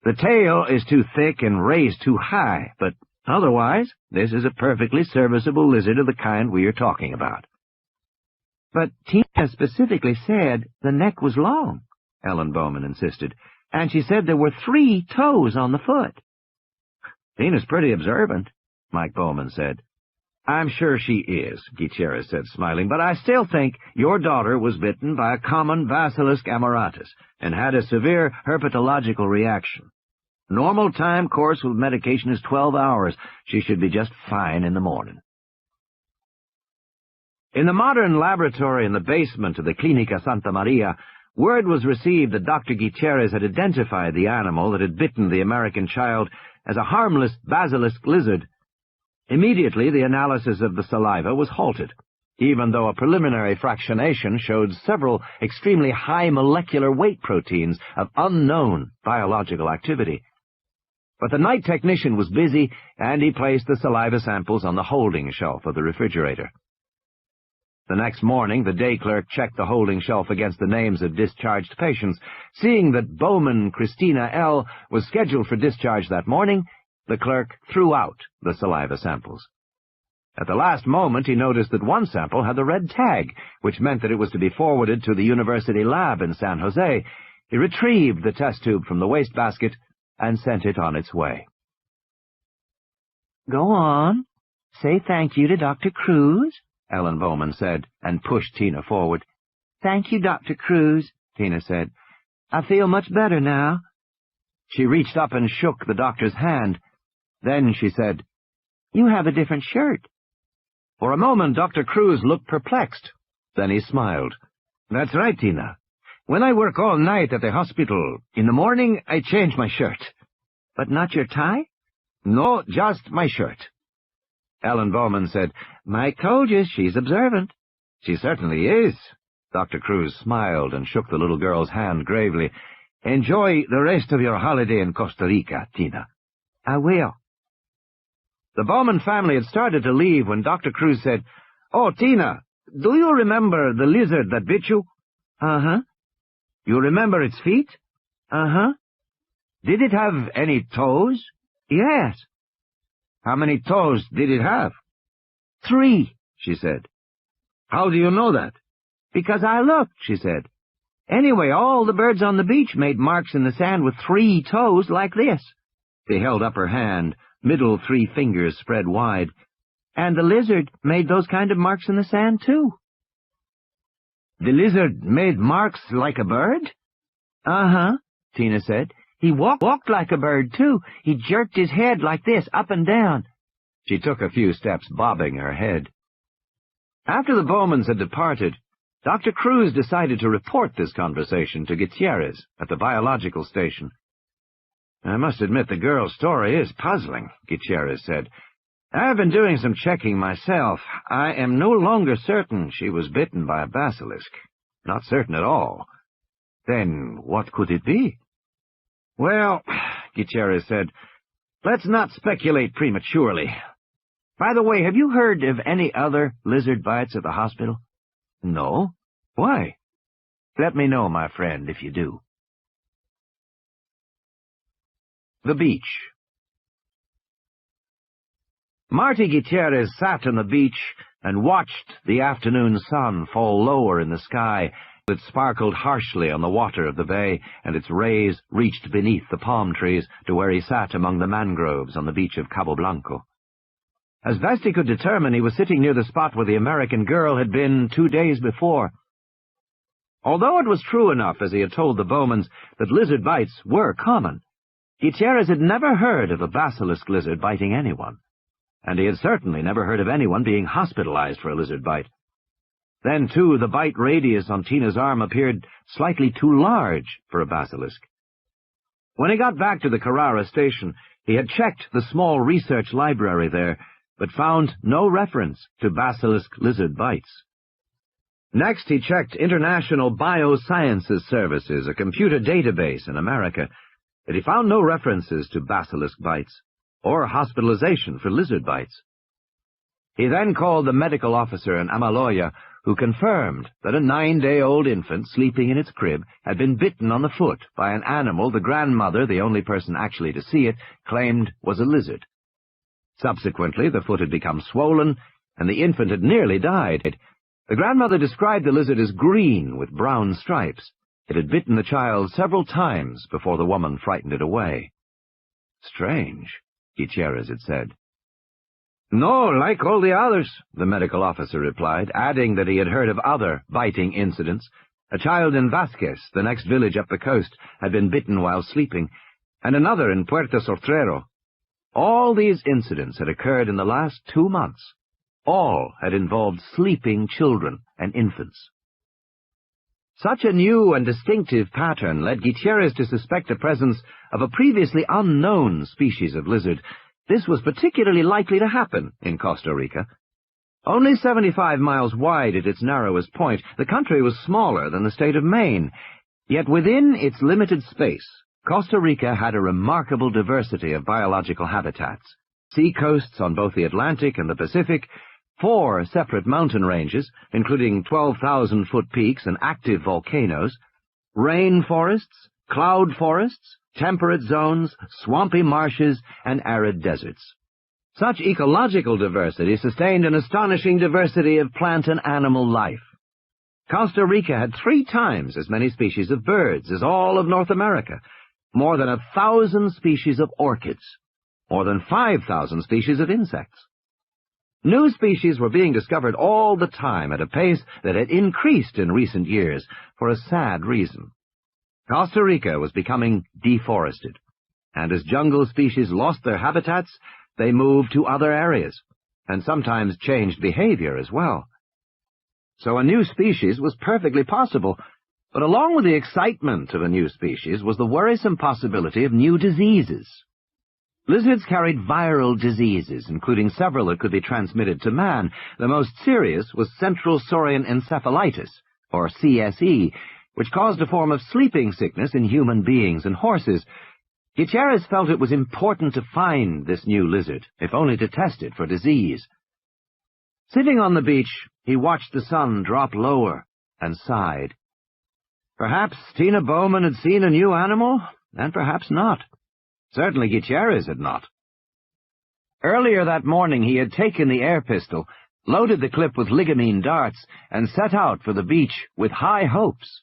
The tail is too thick and raised too high, but otherwise, this is a perfectly serviceable lizard of the kind we are talking about. But Tina specifically said the neck was long, Ellen Bowman insisted, and she said there were 3 toes on the foot. Tina's pretty observant, Mike Bowman said. I'm sure she is, Gutierrez said, smiling, but I still think your daughter was bitten by a common Basilisk amoratus and had a severe herpetological reaction. Normal time course with medication is 12 hours. She should be just fine in the morning. In the modern laboratory in the basement of the Clinica Santa Maria, word was received that Dr. Gutierrez had identified the animal that had bitten the American child as a harmless basilisk lizard. Immediately, the analysis of the saliva was halted, even though a preliminary fractionation showed several extremely high molecular weight proteins of unknown biological activity. But the night technician was busy, and he placed the saliva samples on the holding shelf of the refrigerator. The next morning, the day clerk checked the holding shelf against the names of discharged patients. Seeing that Bowman Christina L. was scheduled for discharge that morning, the clerk threw out the saliva samples. At the last moment, he noticed that one sample had the red tag, which meant that it was to be forwarded to the university lab in San Jose. He retrieved the test tube from the wastebasket and sent it on its way. Go on. Say thank you to Dr. Cruz, Ellen Bowman said, and pushed Tina forward. Thank you, Dr. Cruz, Tina said. I feel much better now. She reached up and shook the doctor's hand. Then she said, You have a different shirt. For a moment, Dr. Cruz looked perplexed. Then he smiled. That's right, Tina. When I work all night at the hospital, in the morning I change my shirt. But not your tie? No, just my shirt. Ellen Bowman said, "I told you, she's observant." She certainly is. Dr. Cruz smiled and shook the little girl's hand gravely. "Enjoy the rest of your holiday in Costa Rica, Tina." "I will." The Bowman family had started to leave when Dr. Cruz said, "Oh, Tina, do you remember the lizard that bit you?" "Uh-huh." "You remember its feet?" "Uh-huh." "Did it have any toes?" "Yes." "How many toes did it have?" "3, she said. "How do you know that?" "Because I looked," she said. "Anyway, all the birds on the beach made marks in the sand with 3 toes like this." She held up her hand, middle 3 fingers spread wide. "And the lizard made those kind of marks in the sand, too." "The lizard made marks like a bird?" "Uh-huh," Tina said. "He walked like a bird, too. He jerked his head like this, up and down." She took a few steps, bobbing her head. After the Bowmans had departed, Dr. Cruz decided to report this conversation to Gutierrez at the biological station. "I must admit the girl's story is puzzling," Gutierrez said. "I've been doing some checking myself. I am no longer certain she was bitten by a basilisk. Not certain at all. Then what could it be?" "Well," Gutierrez said, "let's not speculate prematurely. By the way, have you heard of any other lizard bites at the hospital?" "No. Why?" "Let me know, my friend, if you do." The beach. Marty Gutierrez sat on the beach and watched the afternoon sun fall lower in the sky. It sparkled harshly on the water of the bay, and its rays reached beneath the palm trees to where he sat among the mangroves on the beach of Cabo Blanco. As best he could determine, he was sitting near the spot where the American girl had been 2 days before. Although it was true enough, as he had told the Bowmans, that lizard bites were common, Gutierrez had never heard of a basilisk lizard biting anyone, and he had certainly never heard of anyone being hospitalized for a lizard bite. Then, too, the bite radius on Tina's arm appeared slightly too large for a basilisk. When he got back to the Carrara station, he had checked the small research library there, but found no reference to basilisk lizard bites. Next, he checked International Biosciences Services, a computer database in America, but he found no references to basilisk bites or hospitalization for lizard bites. He then called the medical officer in Amaloya, who confirmed that a 9-day-old infant sleeping in its crib had been bitten on the foot by an animal the grandmother, the only person actually to see it, claimed was a lizard. Subsequently, the foot had become swollen, and the infant had nearly died. The grandmother described the lizard as green with brown stripes. It had bitten the child several times before the woman frightened it away. "Strange," Gutierrez had said. "No, like all the others," the medical officer replied, adding that he had heard of other biting incidents. A child in Vasquez, the next village up the coast, had been bitten while sleeping, and another in Puerto Sortrero. All these incidents had occurred in the last 2 months. All had involved sleeping children and infants. Such a new and distinctive pattern led Gutierrez to suspect the presence of a previously unknown species of lizard. This was particularly likely to happen in Costa Rica. Only 75 miles wide at its narrowest point, the country was smaller than the state of Maine. Yet within its limited space, Costa Rica had a remarkable diversity of biological habitats. Sea coasts on both the Atlantic and the Pacific, 4 separate mountain ranges, including 12,000-foot peaks and active volcanoes, rain forests, cloud forests, temperate zones, swampy marshes, and arid deserts. Such ecological diversity sustained an astonishing diversity of plant and animal life. Costa Rica had 3 times as many species of birds as all of North America, more than 1,000 species of orchids, more than 5,000 species of insects. New species were being discovered all the time at a pace that had increased in recent years for a sad reason. Costa Rica was becoming deforested, and as jungle species lost their habitats, they moved to other areas, and sometimes changed behavior as well. So a new species was perfectly possible, but along with the excitement of a new species was the worrisome possibility of new diseases. Lizards carried viral diseases, including several that could be transmitted to man. The most serious was central saurian encephalitis, or CSE, which caused a form of sleeping sickness in human beings and horses. Gutierrez felt it was important to find this new lizard, if only to test it for disease. Sitting on the beach, he watched the sun drop lower and sighed. Perhaps Tina Bowman had seen a new animal, and perhaps not. Certainly Gutierrez had not. Earlier that morning he had taken the air pistol, loaded the clip with ligamine darts, and set out for the beach with high hopes.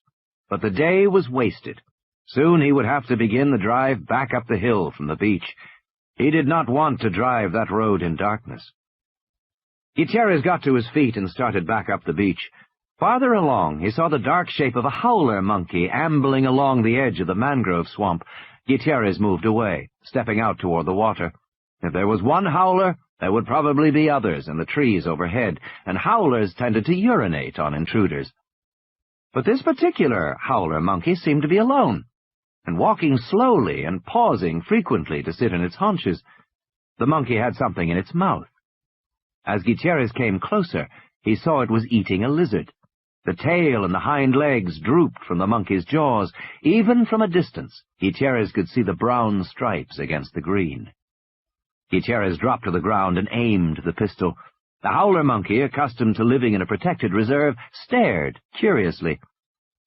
But the day was wasted. Soon he would have to begin the drive back up the hill from the beach. He did not want to drive that road in darkness. Gutierrez got to his feet and started back up the beach. Farther along, he saw the dark shape of a howler monkey ambling along the edge of the mangrove swamp. Gutierrez moved away, stepping out toward the water. If there was one howler, there would probably be others in the trees overhead, and howlers tended to urinate on intruders. But this particular howler monkey seemed to be alone, and walking slowly and pausing frequently to sit on its haunches. The monkey had something in its mouth. As Gutierrez came closer, he saw it was eating a lizard. The tail and the hind legs drooped from the monkey's jaws. Even from a distance, Gutierrez could see the brown stripes against the green. Gutierrez dropped to the ground and aimed the pistol. The howler monkey, accustomed to living in a protected reserve, stared curiously.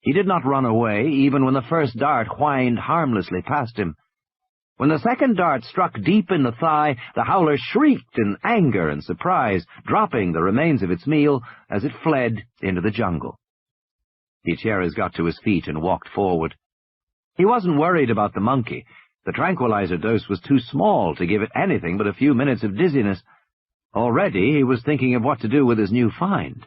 He did not run away, even when the first dart whined harmlessly past him. When the second dart struck deep in the thigh, the howler shrieked in anger and surprise, dropping the remains of its meal as it fled into the jungle. Gutierrez got to his feet and walked forward. He wasn't worried about the monkey. The tranquilizer dose was too small to give it anything but a few minutes of dizziness. Already he was thinking of what to do with his new find.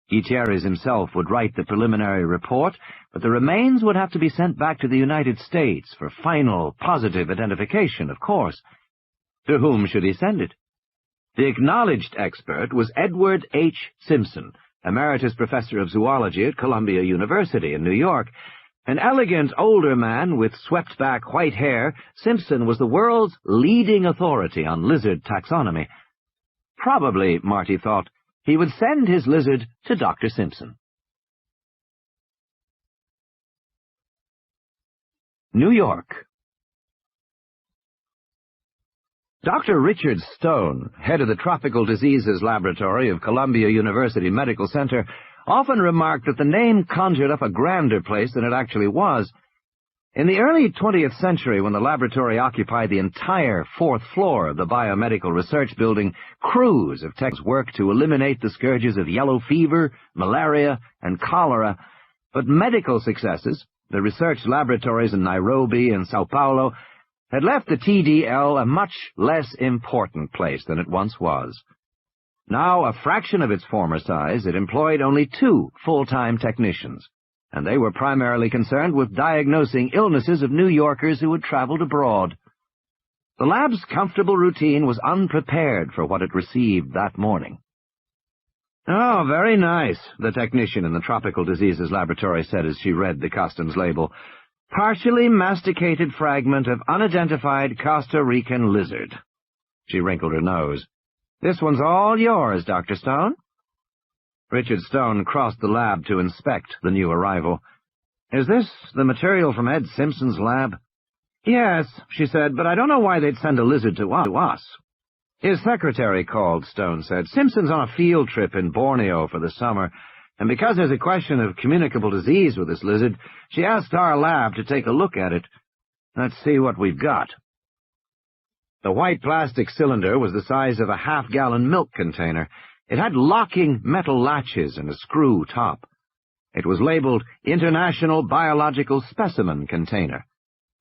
Gutierrez himself would write the preliminary report, but the remains would have to be sent back to the United States for final, positive identification, of course. To whom should he send it? The acknowledged expert was Edward H. Simpson, emeritus professor of zoology at Columbia University in New York. An elegant older man with swept-back white hair, Simpson was the world's leading authority on lizard taxonomy. Probably, Marty thought, he would send his lizard to Dr. Simpson. New York. Dr. Richard Stone, head of the Tropical Diseases Laboratory of Columbia University Medical Center, often remarked that the name conjured up a grander place than it actually was. In the early 20th century, when the laboratory occupied the entire fourth floor of the Biomedical Research Building, crews of techs worked to eliminate the scourges of yellow fever, malaria, and cholera. But medical successes, the research laboratories in Nairobi and Sao Paulo, had left the TDL a much less important place than it once was. Now, a fraction of its former size, it employed only 2 full-time technicians, and they were primarily concerned with diagnosing illnesses of New Yorkers who had traveled abroad. The lab's comfortable routine was unprepared for what it received that morning. "Oh, very nice," the technician in the Tropical Diseases Laboratory said as she read the customs label. "Partially masticated fragment of unidentified Costa Rican lizard." She wrinkled her nose. "This one's all yours, Dr. Stone." Richard Stone crossed the lab to inspect the new arrival. "Is this the material from Ed Simpson's lab?" "Yes," she said, "but I don't know why they'd send a lizard to us." "His secretary called," Stone said. "Simpson's on a field trip in Borneo for the summer, and because there's a question of communicable disease with this lizard, she asked our lab to take a look at it. Let's see what we've got." The white plastic cylinder was the size of a half-gallon milk container. It had locking metal latches and a screw top. It was labeled International Biological Specimen Container,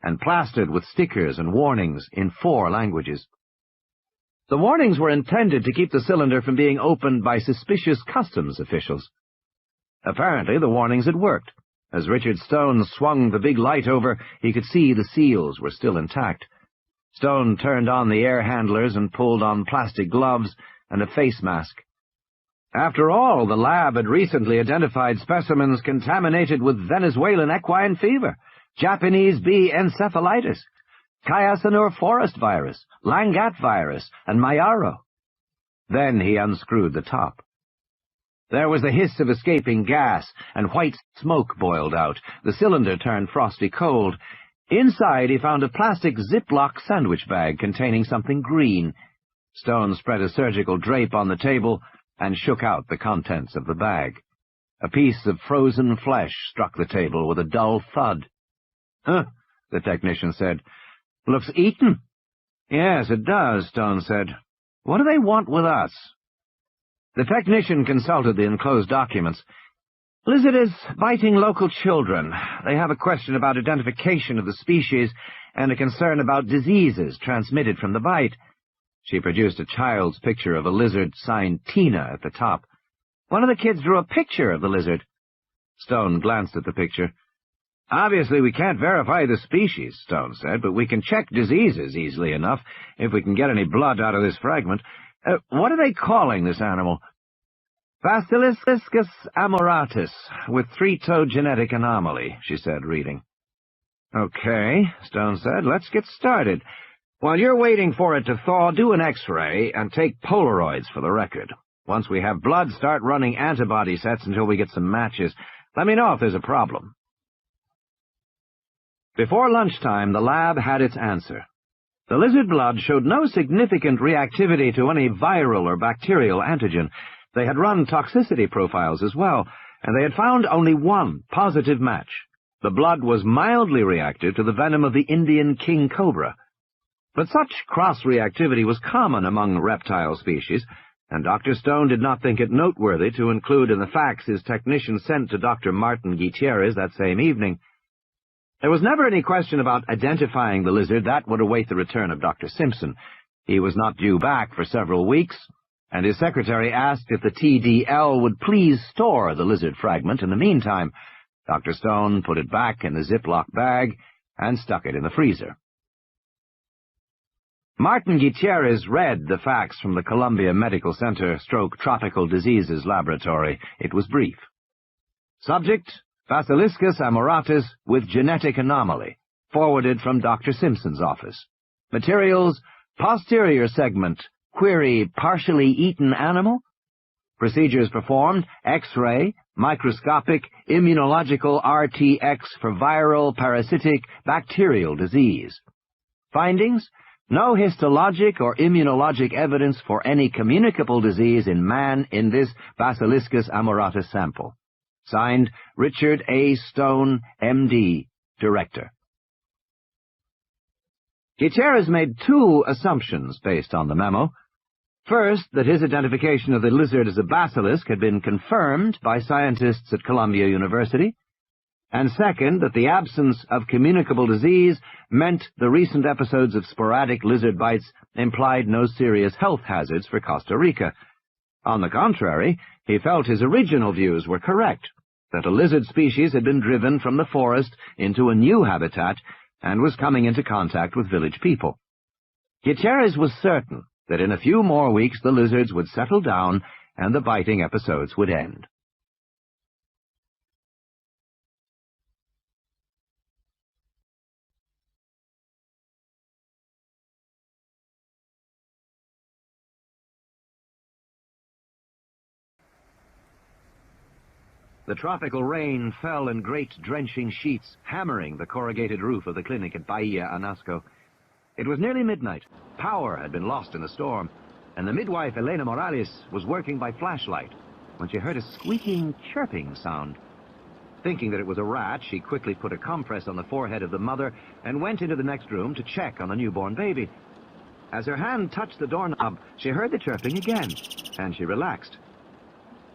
and plastered with stickers and warnings in 4 languages. The warnings were intended to keep the cylinder from being opened by suspicious customs officials. Apparently, the warnings had worked. As Richard Stone swung the big light over, he could see the seals were still intact. Stone turned on the air handlers and pulled on plastic gloves and a face mask. After all, the lab had recently identified specimens contaminated with Venezuelan equine fever, Japanese bee encephalitis, Chiasanur forest virus, Langat virus, and Mayaro. Then he unscrewed the top. There was a hiss of escaping gas, and white smoke boiled out. The cylinder turned frosty cold. Inside he found a plastic Ziploc sandwich bag containing something green. Stone spread a surgical drape on the table and shook out the contents of the bag. A piece of frozen flesh struck the table with a dull thud. "Huh," the technician said. "Looks eaten." "Yes, it does," Stone said. "What do they want with us?" The technician consulted the enclosed documents. "Lizard is biting local children. They have a question about identification of the species and a concern about diseases transmitted from the bite." She produced a child's picture of a lizard signed Tina at the top. "One of the kids drew a picture of the lizard." Stone glanced at the picture. "Obviously we can't verify the species," Stone said, "but we can check diseases easily enough if we can get any blood out of this fragment. What are they calling this animal?" "Basiliscus amoratus, with three-toed genetic anomaly," she said, reading. "Okay," Stone said, "let's get started. While you're waiting for it to thaw, do an X-ray and take Polaroids for the record. Once we have blood, start running antibody sets until we get some matches. Let me know if there's a problem." Before lunchtime, the lab had its answer. The lizard blood showed no significant reactivity to any viral or bacterial antigen. They had run toxicity profiles as well, and they had found only one positive match. The blood was mildly reactive to the venom of the Indian king cobra. But such cross-reactivity was common among reptile species, and Dr. Stone did not think it noteworthy to include in the facts his technician sent to Dr. Martin Gutierrez that same evening. There was never any question about identifying the lizard. That would await the return of Dr. Simpson. He was not due back for several weeks, and his secretary asked if the TDL would please store the lizard fragment in the meantime. Dr. Stone put it back in the Ziploc bag and stuck it in the freezer. Martin Gutierrez read the facts from the Columbia Medical Center Tropical Diseases Laboratory. It was brief. Subject: Basiliscus amoratus with genetic anomaly, forwarded from Dr. Simpson's office. Materials: posterior segment, query, partially eaten animal. Procedures performed: X-ray, microscopic, immunological RTX for viral, parasitic, bacterial disease. Findings: no histologic or immunologic evidence for any communicable disease in man in this Basiliscus amoratus sample. Signed, Richard A. Stone, M.D., Director. Gutierrez made two assumptions based on the memo. First, that his identification of the lizard as a basilisk had been confirmed by scientists at Columbia University, and second, that the absence of communicable disease meant the recent episodes of sporadic lizard bites implied no serious health hazards for Costa Rica. On the contrary, he felt his original views were correct, that a lizard species had been driven from the forest into a new habitat and was coming into contact with village people. Gutierrez was certain that in a few more weeks the lizards would settle down and the biting episodes would end. The tropical rain fell in great drenching sheets, hammering the corrugated roof of the clinic at Bahia Anasco. It was nearly midnight. Power had been lost in the storm, and the midwife, Elena Morales, was working by flashlight when she heard a squeaking, chirping sound. Thinking that it was a rat, she quickly put a compress on the forehead of the mother and went into the next room to check on the newborn baby. As her hand touched the doorknob, she heard the chirping again, and she relaxed.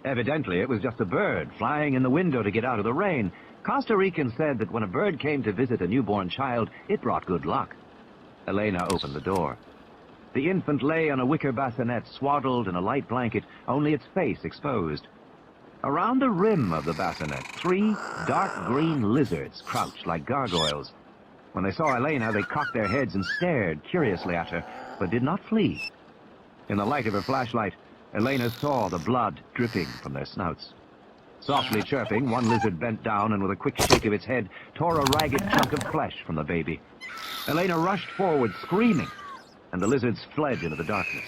Evidently, it was just a bird flying in the window to get out of the rain. Costa Ricans said that when a bird came to visit a newborn child, it brought good luck. Elena opened the door. The infant lay on a wicker bassinet, swaddled in a light blanket, only its face exposed. Around the rim of the bassinet, 3 dark green lizards crouched like gargoyles. When they saw Elena, they cocked their heads and stared curiously at her, but did not flee. In the light of her flashlight, Elena saw the blood dripping from their snouts. Softly chirping, one lizard bent down and with a quick shake of its head, tore a ragged chunk of flesh from the baby. Elena rushed forward, screaming, and the lizards fled into the darkness.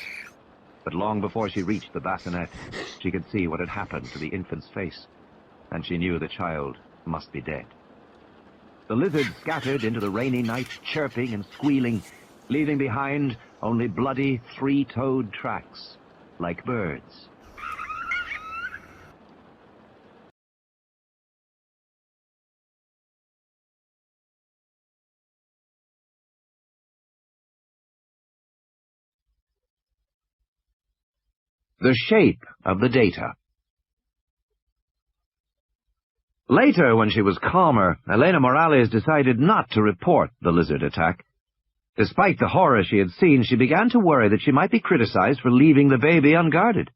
But long before she reached the bassinet, she could see what had happened to the infant's face, and she knew the child must be dead. The lizards scattered into the rainy night, chirping and squealing, leaving behind only bloody three-toed tracks, like birds. The shape of the data. Later, when she was calmer, Elena Morales decided not to report the lizard attack. Despite the horror she had seen, she began to worry that she might be criticized for leaving the baby unguarded.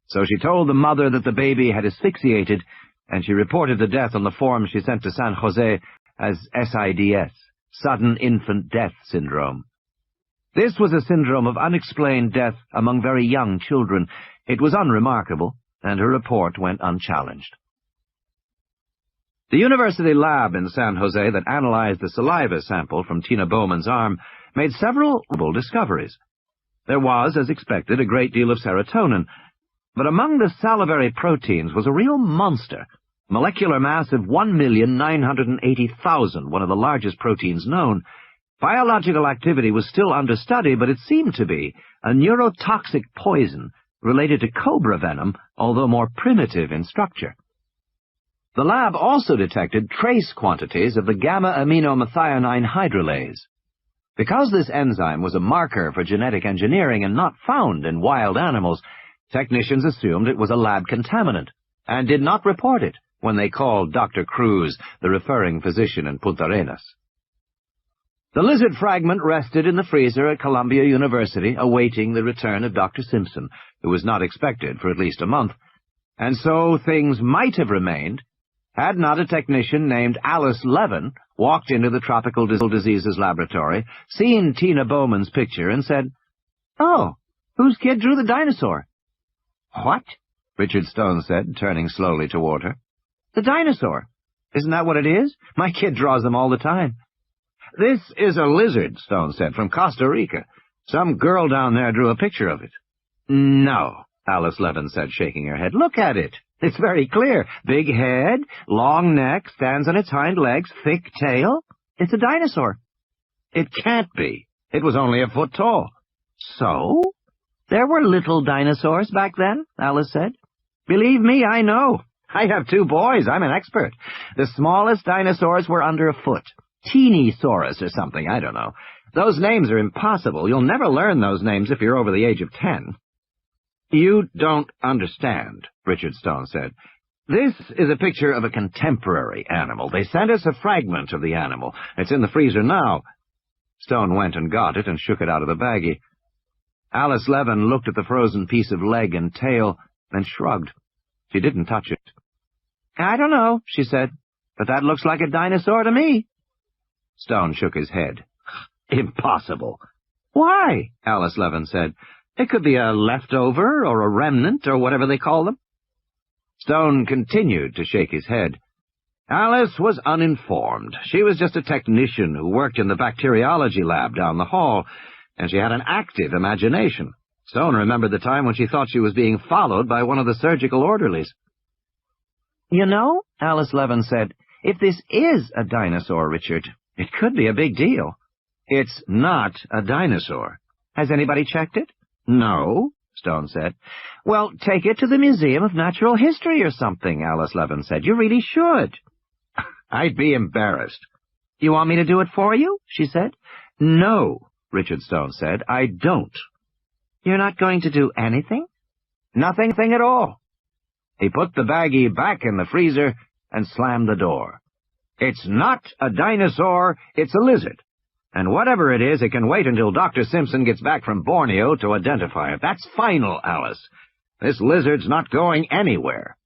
So she told the mother that the baby had asphyxiated, and she reported the death on the form she sent to San Jose as SIDS, Sudden Infant Death Syndrome. This was a syndrome of unexplained death among very young children. It was unremarkable, and her report went unchallenged. The university lab in San Jose that analyzed the saliva sample from Tina Bowman's arm made several discoveries. There was, as expected, a great deal of serotonin, but among the salivary proteins was a real monster, molecular mass of 1,980,000, one of the largest proteins known. Biological activity was still under study, but it seemed to be a neurotoxic poison related to cobra venom, although more primitive in structure. The lab also detected trace quantities of the gamma-aminomethionine hydrolase. Because this enzyme was a marker for genetic engineering and not found in wild animals, technicians assumed it was a lab contaminant and did not report it when they called Dr. Cruz, the referring physician in Punta Arenas. The lizard fragment rested in the freezer at Columbia University, awaiting the return of Dr. Simpson, who was not expected for at least a month. And so things might have remained had not a technician named Alice Levin walked into the Tropical Diseases Laboratory, seen Tina Bowman's picture, and said, "Oh, whose kid drew the dinosaur?" "What?" Richard Stone said, turning slowly toward her. "The dinosaur. Isn't that what it is? My kid draws them all the time." "This is a lizard," Stone said, "from Costa Rica. Some girl down there drew a picture of it." "No," Alice Levin said, shaking her head. "Look at it. It's very clear. Big head, long neck, stands on its hind legs, thick tail. It's a dinosaur." "It can't be. It was only a foot tall." "So? There were little dinosaurs back then," Alice said. "Believe me, I know. I have 2 boys. I'm an expert. The smallest dinosaurs were under a foot. Teenosaurus or something, I don't know. Those names are impossible. You'll never learn those names if you're over the age of 10. "You don't understand," Richard Stone said. "This is a picture of a contemporary animal. They sent us a fragment of the animal. It's in the freezer now." Stone went and got it and shook it out of the baggie. Alice Levin looked at the frozen piece of leg and tail and shrugged. She didn't touch it. "I don't know," she said, "but that looks like a dinosaur to me." Stone shook his head. "Impossible." "Why?" Alice Levin said. "It could be a leftover or a remnant or whatever they call them." Stone continued to shake his head. Alice was uninformed. She was just a technician who worked in the bacteriology lab down the hall, and she had an active imagination. Stone remembered the time when she thought she was being followed by one of the surgical orderlies. "You know," Alice Levin said, "if this is a dinosaur, Richard, it could be a big deal." "It's not a dinosaur." "Has anybody checked it?" "No," Stone said. "Well, take it to the Museum of Natural History or something," Alice Levin said. "You really should." "I'd be embarrassed." "You want me to do it for you?" she said. "No," Richard Stone said, "I don't." "You're not going to do anything?" "Nothing at all." He put the baggie back in the freezer and slammed the door. "It's not a dinosaur, it's a lizard. And whatever it is, it can wait until Dr. Simpson gets back from Borneo to identify it. That's final, Alice. This lizard's not going anywhere."